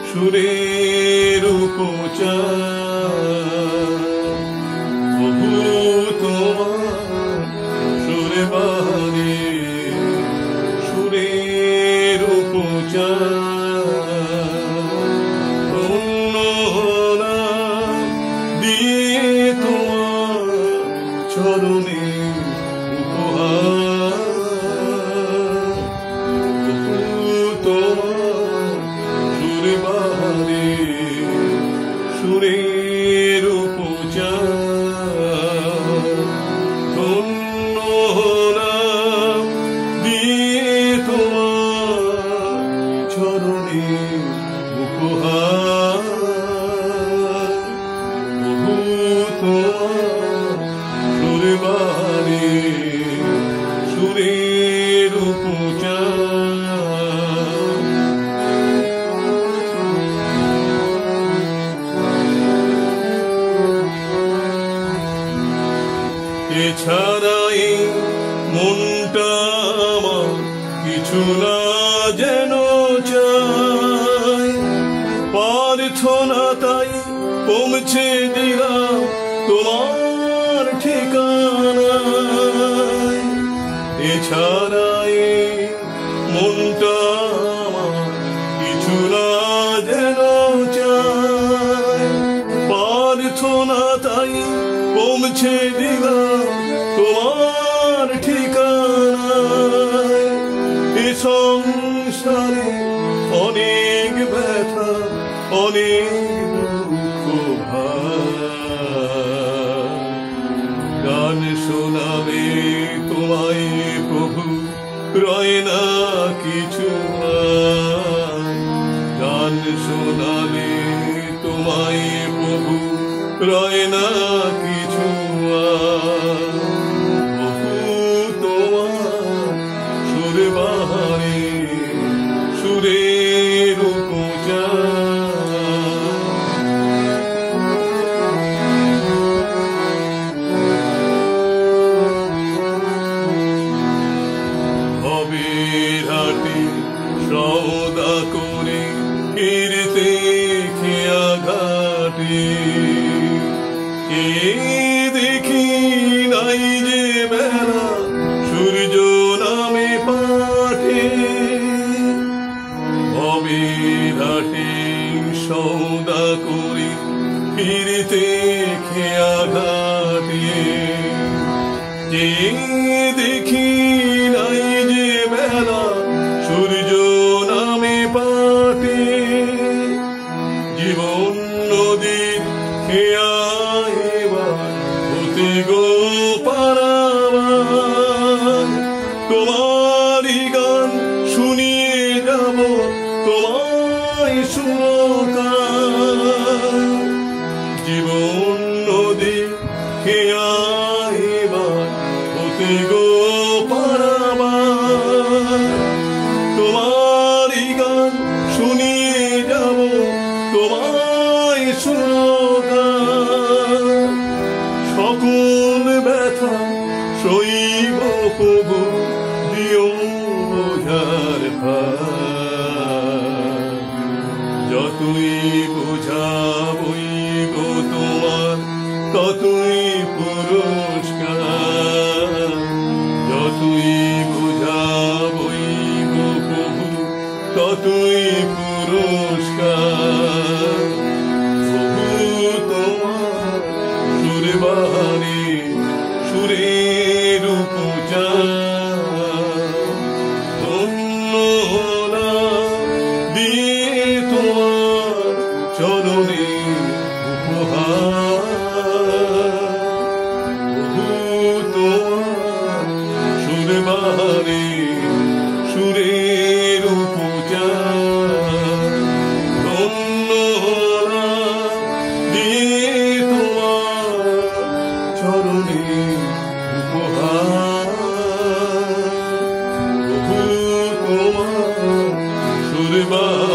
সুরের প্রভু তোমার সুরে বাণী সুরের দিয়ে তোমার চরণে উপহার সুরের ধন্য নাম দিয়ে তোমার চরণে উপহার প্রভু তোমার সুরে বাণী সুরের এছাড়াই মনটা আমার কিছু না যেন চাই প্রার্থনা তাই পৌঁছে দিলাম তোমার ঠিকানায় এছাড়াই মনটা আমার কিছু না যেন চাই প্রার্থনা তাই পৌঁছে দিলাম তোমার ঠিকানায় এ সংসারে অনেক ব্যথা অনেক দুঃখ গান শোনাবে তোমায় প্রভু রয় না কিছু গান শোনাবে তোমায় প্রভু রয় না কিছু তোমার সুরে বাহারে সুরের হাটে সওদা করে ফিরতে খেয়া ঘাটে দেখি নাই যে বেলা সূর্য নামে পাঠে ঘাটে সওদা করে ফিরতে খেয়া ঘাটে দেখি নাই যে বেলা সূর্য নামে পাঠে জীবন নদীর খেয়া হতে গো পারাবার তোমারই গান শুনিয়ে যাব তোমায় সুরকার জীবন নদী খেয়া হতে গো পারাবার তোমারই গান শুনিয়ে যাব তোমায় সুরকার সকল ব্যথা সইব প্রভু দিও বোঝার ভার যতই বোঝাবই গো তোমার ততই পুরস্কার যতই বোঝাবই গো প্রভু ততই পুরস্কার প্রভু তোমার সুরে বাহারে সুরের ধন্য দিয়ে তোমার চরণে উপহার প্রভু তোমার সুরে সুরে বাহারি